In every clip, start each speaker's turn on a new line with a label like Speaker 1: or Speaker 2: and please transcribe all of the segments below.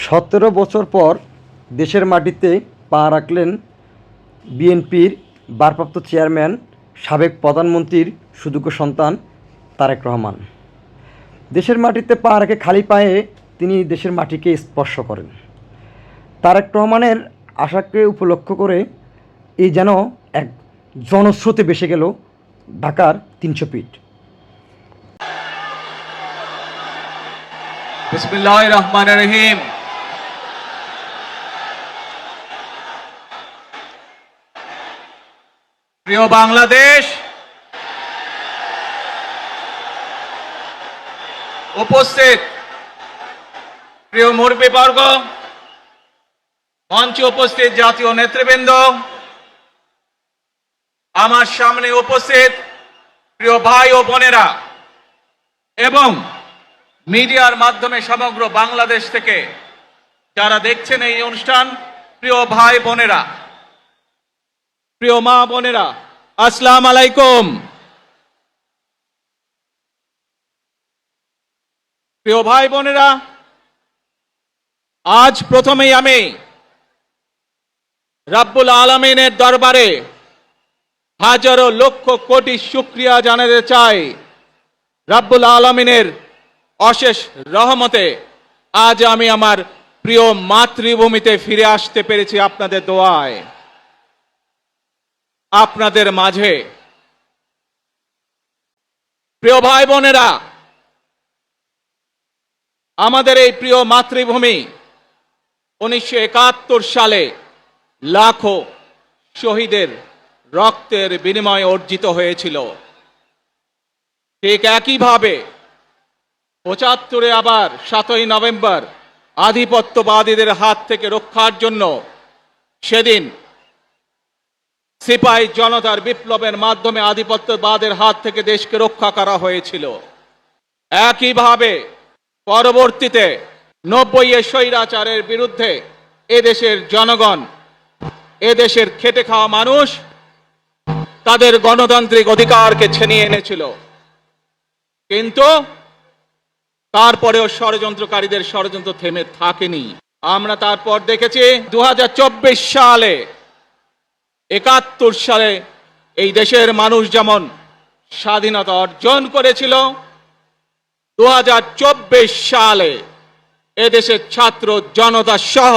Speaker 1: 17 বছর পর দেশের মাটিতে পা রাখলেন বিএনপির ভারপ্রাপ্ত চেয়ারম্যান সাবেক প্রধানমন্ত্রীর সুযোগ্য সন্তান তারেক রহমান। দেশের মাটিতে পা রেখে খালি পায়ে তিনি দেশের মাটিকে স্পর্শ করেন। তারেক রহমানের আশাকে উপলক্ষ করে এই যেন এক জনস্রোতে ভেসে গেল ঢাকার 300 ফিট।
Speaker 2: বিসমিল্লাহির রহমানির রহিম। প্রিয় বাংলাদেশ, উপস্থিত প্রিয় মুরব্বীবর্গ, মঞ্চে উপস্থিত জাতীয় নেতৃবৃন্দ, আমার সামনে উপস্থিত প্রিয় ভাই ও বোনেরা এবং মিডিয়ার মাধ্যমে সমগ্র বাংলাদেশ থেকে যারা দেখছেন এই অনুষ্ঠান, প্রিয় ভাই বোনেরা, প্রিয় মা বোনেরা, আসসালামু আলাইকুম। প্রিয় ভাই বোনেরা, আজ প্রথমেই আমি রাব্বুল আলামিনের দরবারে হাজারো লক্ষ কোটি শুকরিয়া জানাতে চাই। রাব্বুল আলামিনের অশেষ রহমতে আজ আমি আমার প্রিয় মাতৃভূমিতে ফিরে আসতে পেরেছি আপনাদের দোয়ায়, আপনাদের মাঝে। প্রিয় ভাই বোনেরা, আমাদের এই প্রিয় মাতৃভূমি 1971 সালে লাখো শহীদের রক্তের বিনিময়ে অর্জিত হয়েছিল। ঠিক একইভাবে 75-এ আবার 7ই নভেম্বর আধিপত্যবাদীদের হাত থেকে রক্ষার জন্য সেদিন সিপাহী জনতার বিপ্লবের মাধ্যমে আধিপত্যবাদের হাত থেকে দেশকে রক্ষা করা হয়েছিল। একইভাবে পরবর্তীতে 90-এ স্বৈরাচারের বিরুদ্ধে এদেশের জনগণ, এদেশের খেটে খাওয়া মানুষ তাদের গণতান্ত্রিক অধিকারকে ছিনিয়ে এনেছিল। কিন্তু তারপরেও ষড়যন্ত্রকারীদের ষড়যন্ত্র থেমে থাকেনি। আমরা তারপর দেখেছি 2024 সালে, 71 সালে এই দেশের মানুষ যেমন স্বাধীনতা অর্জন করেছিল, 2024 সালে এদেশের ছাত্র জনতা সহ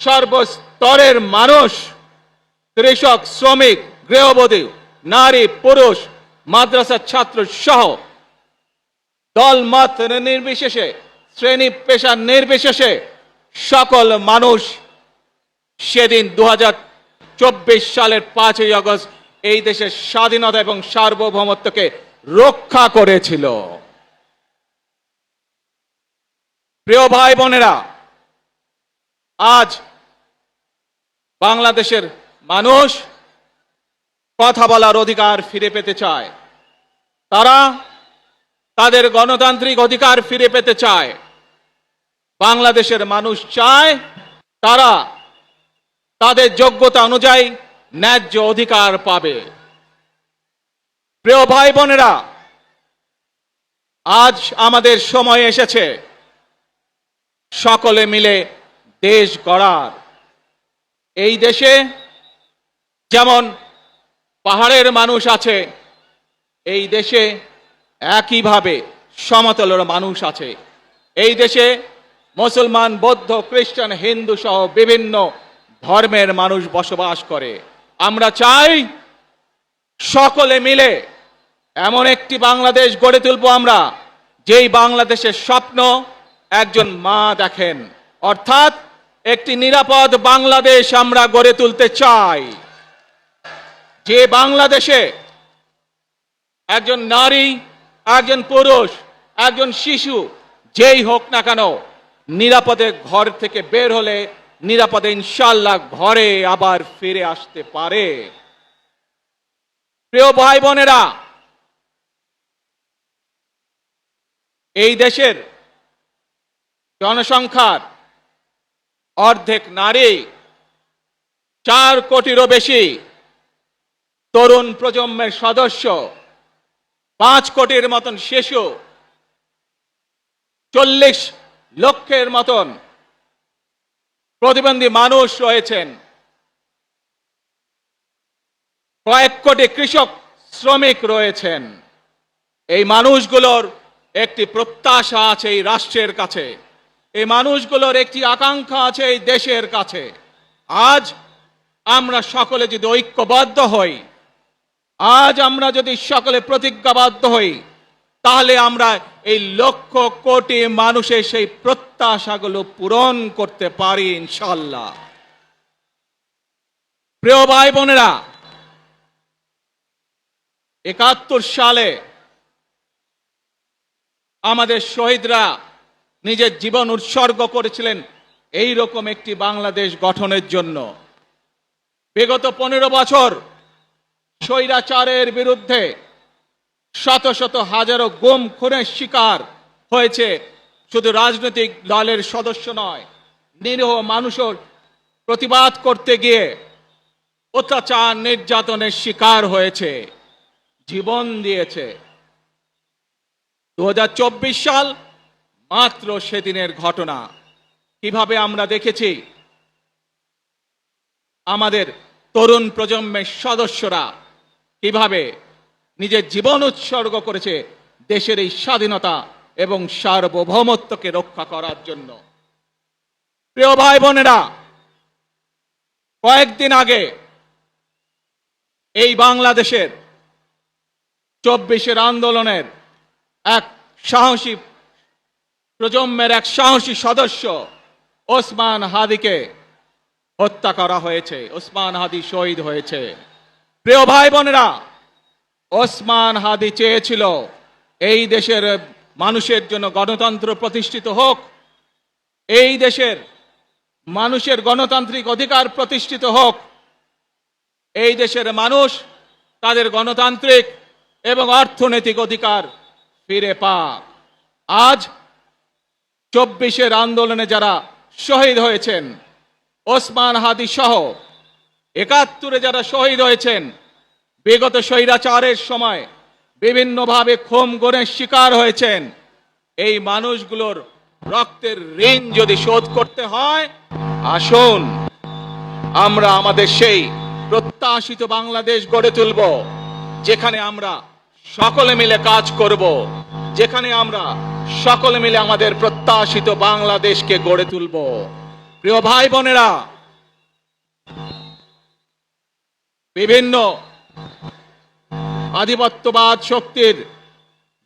Speaker 2: সর্বস্তরের মানুষ, কৃষক, শ্রমিক, গৃহবধূ, নারী, পুরুষ, মাদ্রাসার ছাত্র সহ দল মত নির্বিশেষে, শ্রেণী পেশা নির্বিশেষে সকল মানুষ সেদিন 2024 সালের 5ই আগস্ট এই দেশের স্বাধীনতা এবং সার্বভৌমত্বকে রক্ষা করেছিল। প্রিয় ভাই বোনেরা, আজ বাংলাদেশের মানুষ কথা বলার অধিকার ফিরে পেতে চায়, তারা তাদের গণতান্ত্রিক অধিকার ফিরে পেতে চায়। বাংলাদেশের মানুষ চায় তারা তাদের যোগ্যতা অনুযায়ী ন্যায্য অধিকার পাবে। প্রিয় ভাই বোনেরা, আজ আমাদের সময় এসেছে সকলে মিলে দেশ গড়ার। এই দেশে যেমন পাহাড়ের মানুষ আছে, এই দেশে একইভাবে সমতলের মানুষ আছে। এই দেশে মুসলমান, বৌদ্ধ, খ্রিস্টান, হিন্দু সহ বিভিন্ন ধর্মের মানুষ বসবাস করে। আমরা চাই সকলে মিলে এমন একটি বাংলাদেশ গড়ে তুলব আমরা, যেই বাংলাদেশের স্বপ্ন একজন মা দেখেন, অর্থাৎ একটি নিরাপদ বাংলাদেশ আমরা গড়ে তুলতে চাই। যে বাংলাদেশে একজন নারী, একজন পুরুষ, একজন শিশু যেই হোক না কেন নিরাপদে ঘর থেকে বের হলে নিরাপদে ইনশাআল্লাহ ঘরে আবার ফিরে আসতে পারে। প্রিয় ভাই বোনেরা, এই দেশের জনসংখ্যার অর্ধেক নারী, 4 কোটিরও বেশি তরুণ প্রজন্মের সদস্য, 5 কোটির মতন শিশু, 40 লক্ষের মতন প্রতিবন্ধী মানুষ রয়েছেন, কয়েক কোটি কৃষক শ্রমিক রয়েছেন। এই মানুষগুলোর একটি প্রত্যাশা আছে এই রাষ্ট্রের কাছে, এই মানুষগুলোর একটি আকাঙ্ক্ষা আছে এই দেশের কাছে। আজ আমরা সকলে যদি ঐক্যবদ্ধ হই, আজ আমরা যদি সকলে প্রতিজ্ঞাবদ্ধ হই, তাহলে আমরা এই লক্ষ কোটি মানুষের সেই প্রত্যাশাগুলো পূরণ করতে পারি ইনশাআল্লাহ। প্রিয় ভাই বোনেরা, ৭১ সালে আমাদের শহীদরা নিজের জীবন উৎসর্গ করেছিলেন এই রকম একটি বাংলাদেশ গঠনের জন্য। বিগত ১৫ বছর স্বৈরাচারের বিরুদ্ধে শত শত হাজারো গুম খুনের শিকার হয়েছে শুধু রাজনৈতিক দলের সদস্য নয়, নিরীহ মানুষের প্রতিবাদ করতে গিয়ে অত্যাচার নির্যাতনের শিকার হয়েছে, জীবন দিয়েছে। ২০২৪ সাল মাত্র সেদিনের ঘটনা। কিভাবে আমরা দেখেছি আমাদের তরুণ প্রজন্মের সদস্যরা কিভাবে নিজের জীবন উৎসর্গ করেছে দেশের এই স্বাধীনতা এবং সার্বভৌমত্বকে রক্ষা করার জন্য। প্রিয় ভাই বোনেরা, কয়েকদিন আগে এই বাংলাদেশের ২৪ আন্দোলনের এক সাহসী প্রজন্মের এক সাহসী সদস্য ওসমান হাদিকে হত্যা করা হয়েছে। ওসমান হাদি শহীদ হয়েছে। প্রিয় ভাই বোনেরা, ওসমান হাদি চেয়েছিল এই দেশের মানুষের জন্য গণতন্ত্র প্রতিষ্ঠিত হোক, এই দেশের মানুষের গণতান্ত্রিক অধিকার প্রতিষ্ঠিত হোক, এই দেশের মানুষ তাদের গণতান্ত্রিক এবং অর্থনৈতিক অধিকার ফিরে পাক। আজ ২৪ আন্দোলনে যারা শহীদ হয়েছেন, ওসমান হাদি সহ ৭১ যারা শহীদ হয়েছেন, বিগত স্বৈরাচারের সময় বিভিন্নভাবে খুন গুমের শিকার হয়েছেন, এই মানুষগুলোর রক্তের ঋণ যদি শোধ করতে হয়, আসুন আমরা আমাদের সেই প্রত্যাশিত বাংলাদেশ গড়ে তুলব, যেখানে আমরা সকলে মিলে কাজ করব, যেখানে আমরা সকলে মিলে আমাদের প্রত্যাশিত বাংলাদেশকে গড়ে তুলব। প্রিয় ভাই বোনেরা, বিভিন্ন আধিপত্যবাদ শক্তির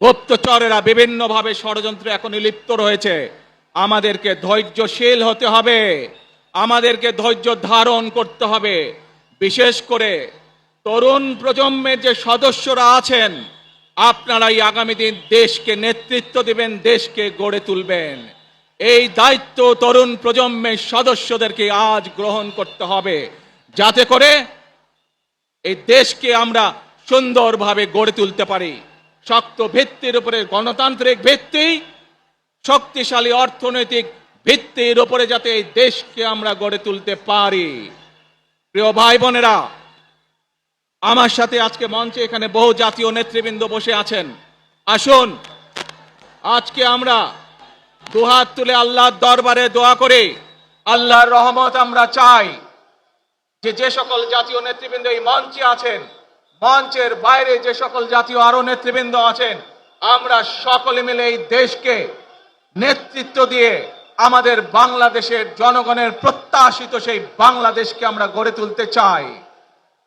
Speaker 2: গুপ্তচরেরা বিভিন্নভাবে ষড়যন্ত্রে এখনই লিপ্ত রয়েছে। আমাদেরকে ধৈর্যশীল হতে হবে, আমাদেরকে ধৈর্য ধারণ করতে হবে। বিশেষ করে তরুণ প্রজন্মের যে সদস্যরা আছেন, আপনারাই আগামী দিন দেশকে নেতৃত্ব দিবেন, দেশকে গড়ে তুলবেন। এই দায়িত্ব তরুণ প্রজন্মের সদস্যদেরকে আজ গ্রহণ করতে হবে, যাতে করে এই দেশকে আমরা সুন্দরভাবে গড়ে তুলতে পারি। শক্ত ভিত্তির উপরে গণতান্ত্রিক ভিত্তি, শক্তিশালী অর্থনৈতিক ভিত্তির উপরে যাতে এই দেশকে আমরা গড়ে তুলতে পারি। প্রিয় ভাই বোনেরা, আমার সাথে আজকে মঞ্চে এখানে বহু জাতীয় নেতৃবৃন্দ বসে আছেন। আসুন আজকে আমরা দুহাত তুলে আল্লাহর দরবারে দোয়া করি, আল্লাহর রহমত আমরা চাই। যে সকল জাতীয় নেতৃবৃন্দ এই মঞ্চে আছেন, মঞ্চের বাইরে যে সকল জাতীয় আরো নেতৃবৃন্দ আছেন, আমরা সকলে মিলে এই দেশকে নেতৃত্ব দিয়ে আমাদের বাংলাদেশের জনগণের প্রত্যাশিত সেই বাংলাদেশকে আমরা গড়ে তুলতে চাই।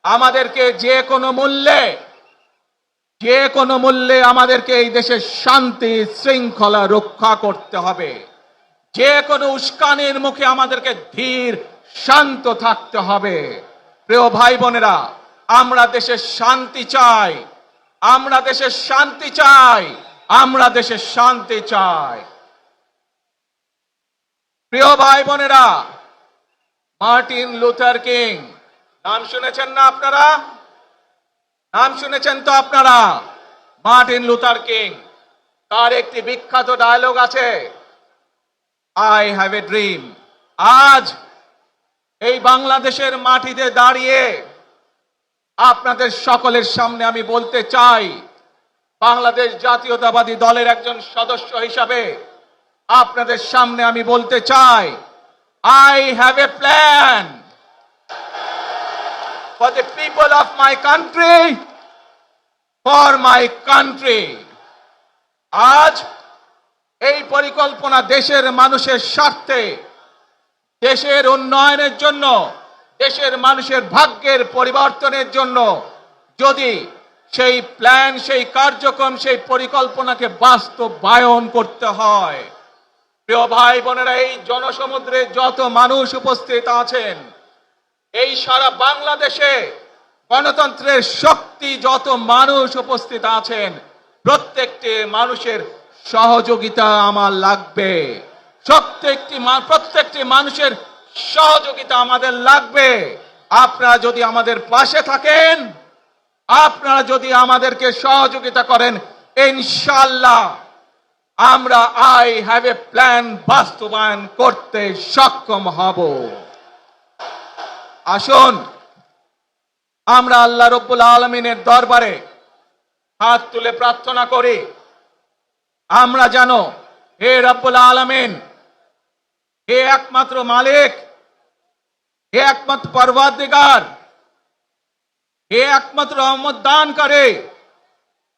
Speaker 2: আমাদেরকে যে কোনো মূল্যে আমাদেরকে এই দেশের শান্তি শৃঙ্খলা রক্ষা করতে হবে। যে কোনো উস্কানির মুখে আমাদেরকে ধীর শান্ত থাকতে হবে। প্রিয় ভাই বোনেরা, আমরা দেশের শান্তি চাই, আমরা দেশের শান্তি চাই, আমরা দেশের শান্তি চাই। প্রিয় ভাই বোনেরা, মার্টিন লুথার কিং নাম শুনেছেন না আপনারা? নাম শুনেছেন তো আপনারা? মার্টিন লুথার কিং, তার একটি বিখ্যাত ডায়লগ আছে, আই হ্যাভ এ ড্রিম। আজ এই বাংলাদেশের মাটিতে দাঁড়িয়ে আপনাদের সকলের সামনে আমি বলতে চাই, বাংলাদেশ জাতীয়তাবাদী দলের একজন সদস্য হিসাবে আপনাদের সামনে আমি বলতে চাই, I have a plan for the people of my country, for my country. আজ এই পরিকল্পনা দেশের মানুষের স্বার্থে, দেশের উন্নয়নের জন্য, দেশের মানুষের ভাগ্যের পরিবর্তনের জন্য যদি সেই প্ল্যান, সেই কার্যক্রম, সেই পরিকল্পনাকে বাস্তবায়ন করতে হয়, প্রিয় ভাই বোনেরা, এই জনসমুদ্রে যত মানুষ উপস্থিত আছেন, এই সারা বাংলাদেশে গণতন্ত্রের শক্তি যত মানুষ উপস্থিত আছেন, প্রত্যেকটি মানুষের সহযোগিতা আমার লাগবে। প্রত্যেকটি মানুষের সহযোগিতা আমাদের লাগবে। আপনারা যদি আমাদের পাশে থাকেন, আপনারা যদি আমাদেরকে সহযোগিতা করেন, ইনশাআল্লাহ আমরা আই হ্যাভ এ প্ল্যান বাস্তবায়ন করতে সক্ষম হব। আসুন আমরা আল্লাহ রব্বুল আলামিনের দরবারে হাত তুলে প্রার্থনা করি, আমরা জানো হে রব্বুল আলামিন, হে একমাত্র মালিক, হে একমাত্র পরওয়ারদিগার, হে একমাত্র রহমত দানকারী,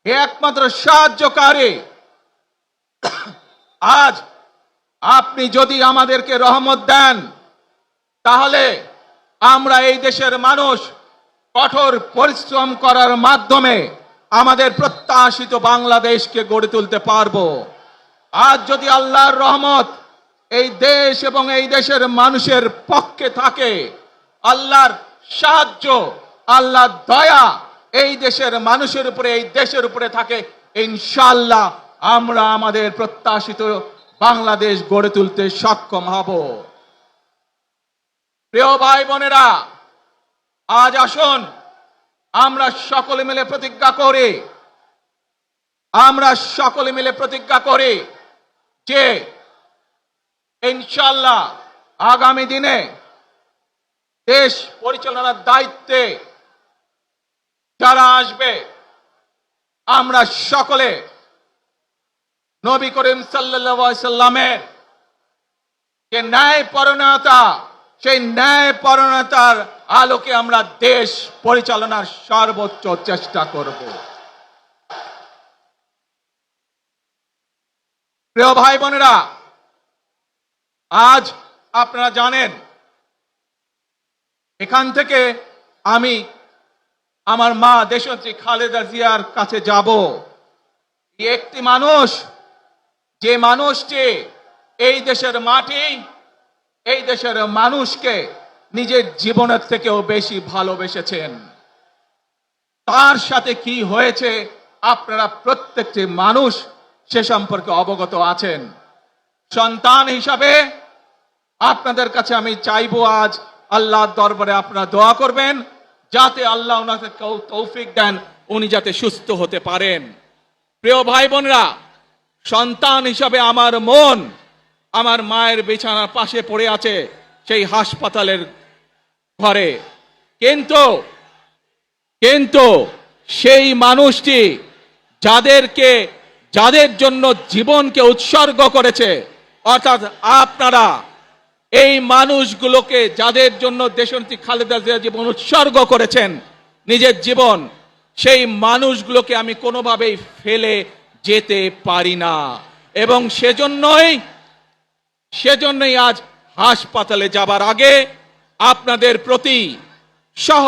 Speaker 2: হে একমাত্র সাহায্যকারী, আজ আপনি যদি আমাদেরকে রহমত দেন, তাহলে আমরা এই দেশের মানুষ কঠোর পরিশ্রম করার মাধ্যমে আমাদের প্রত্যাশিত বাংলাদেশকে গড়ে তুলতে পারবো। আজ যদি আল্লাহর রহমত এই দেশ এবং এই দেশের মানুষের পক্ষে থাকে, আল্লাহর সাহায্য, আল্লাহর দয়া এই দেশের মানুষের উপরে, এই দেশের উপরে থাকে, ইনশাআল্লাহ আমরা আমাদের প্রত্যাশিত বাংলাদেশ গড়ে তুলতে সক্ষম হব। প্রিয় ভাই বোনেরা, আজ আসুন আমরা সকলে মিলে প্রতিজ্ঞা করি, আমরা সকলে মিলে প্রতিজ্ঞা করি যে ইনশাআল্লাহ আগামী দিনে দেশ পরিচালনার দায়িত্বে যারা আসবে, আমরা সকলে নবী করিম সাল্লাল্লাহু আলাইহি সাল্লামের যে ন্যায়পরায়ণতা, সেই ন্যায়পরায়ণতার আলোকে আমরা দেশ পরিচালনার সর্বোচ্চ চেষ্টা করব। প্রিয় ভাই বোনেরা, আজ আপনারা জানেন এখান থেকে আমি আমার মা দেশনেত্রী খালেদা জিয়ার কাছে যাব। একটি মানুষ, যে মানুষটি এই দেশের মাটি, এই দেশের মানুষকে নিজের জীবনের থেকেও বেশি ভালোবেসেছেন, তার সাথে কি হয়েছে আপনারা প্রত্যেকটি মানুষ সে সম্পর্কে অবগত আছেন। সন্তান হিসাবে আপনাদের কাছে আমি চাইবো, আজ আল্লাহর দরবারে আপনারা দোয়া করবেন যাতে আল্লাহ ওনাকে তৌফিক দেন, উনি যাতে সুস্থ হতে পারেন। প্রিয় ভাই বোনেরা, সন্তান হিসাবে আমার মন আমার মায়ের বিছানার পাশে পড়ে আছে সেই হাসপাতালের ঘরে, কিন্তু সেই মানুষটি যাদের জন্য জীবনকে উৎসর্গ করেছে, অর্থাৎ আপনারা এই মানুষগুলোকে, যাদের জন্য দেশনেত্রী খালেদা জিয়া জীবন উৎসর্গ করেছেন নিজের জীবন, সেই মানুষগুলোকে আমি কোনোভাবেই ফেলে যেতে পারি না। এবং সেজন্যই আজ হাসপাতালে যাবার আগে আপনাদের প্রতি সহ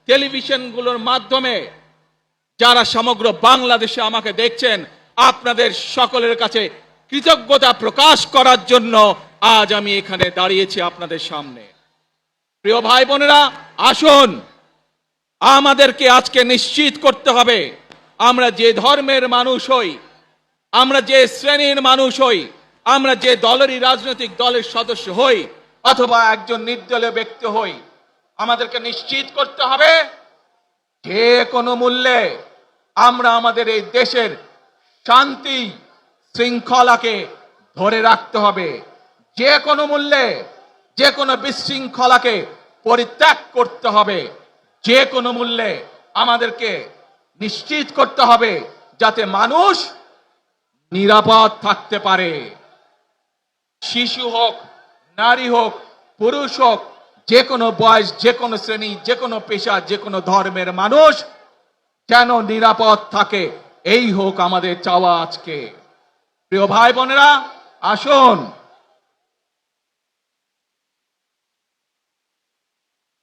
Speaker 2: টেলিভিশনগুলোর মাধ্যমে যারা সমগ্র বাংলাদেশে আমাকে দেখছেন, আপনাদের সকলের কাছে কৃতজ্ঞতা প্রকাশ করার জন্য আজ আমি এখানে দাঁড়িয়েছি আপনাদের সামনে। প্রিয় ভাই বোনেরা, আসুন আমাদেরকে আজকে নিশ্চিত করতে হবে, আমরা যে ধর্মের মানুষ হই, আমরা যে শ্রেণীর মানুষ হই, আমরা যে দলেরই রাজনৈতিক দলের সদস্য হই অথবা একজন নির্দলীয় ব্যক্তি হই, আমাদেরকে নিশ্চিত করতে হবে যে কোনো মূল্যে আমরা আমাদের এই দেশের শান্তি শৃঙ্খলাকে ধরে রাখতে হবে। যে কোনো মূল্যে যে কোনো বিশৃঙ্খলাকে পরিত্যাগ করতে হবে। যে কোনো মূল্যে আমাদেরকে নিশ্চিত করতে হবে যাতে মানুষ নিরাপদ থাকতে পারে। শিশু হোক, নারী হোক পুরুষ হোক, যে কোনো বয়স, যে কোনো শ্রেণী, যে কোনো পেশা, যে কোনো ধর্মের মানুষ যেন নিরাপদ থাকে, এই হোক আমাদের চাওয়া আজকে। প্রিয় ভাই বোনেরা, আসুন,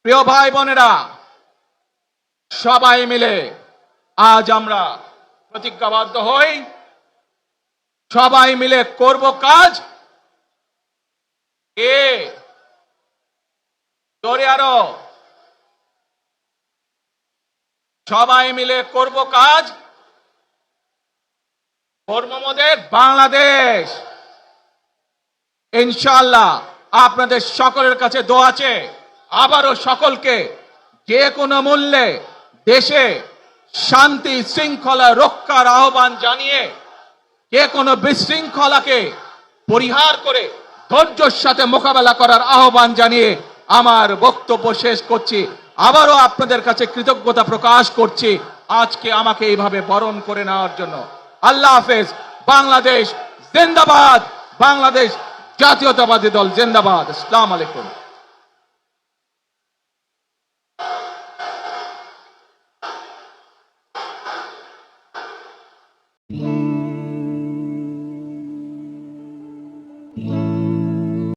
Speaker 2: প্রিয় ভাই বোনেরা, সবাই মিলে আজ আমরা প্রতিজ্ঞাবদ্ধ হই, সবাই মিলে করব কাজ। কে জোরে আরো, সবাই মিলে করব কাজ, করব মোদের বাংলাদেশ। ইনশাআল্লাহ আপনাদের সকলের কাছে দোয়া আছে, আবারও সকলকে যে কোনো মূল্যে দেশে শান্তি শৃঙ্খলা রক্ষার আহ্বান জানিয়ে যে কোনো বিশৃঙ্খলাকে পরিহার করে ধৈর্যের সাথে মোকাবেলা করার আহ্বান জানিয়ে আমার বক্তব্য শেষ করছি। আবারও আপনাদের কাছে কৃতজ্ঞতা প্রকাশ করছি আজকে আমাকে এইভাবে বরণ করে নেওয়ার জন্য। আল্লাহ হাফেজ। বাংলাদেশ জিন্দাবাদ, বাংলাদেশ জাতীয়তাবাদী দল জিন্দাবাদ। আসসালামু আলাইকুম।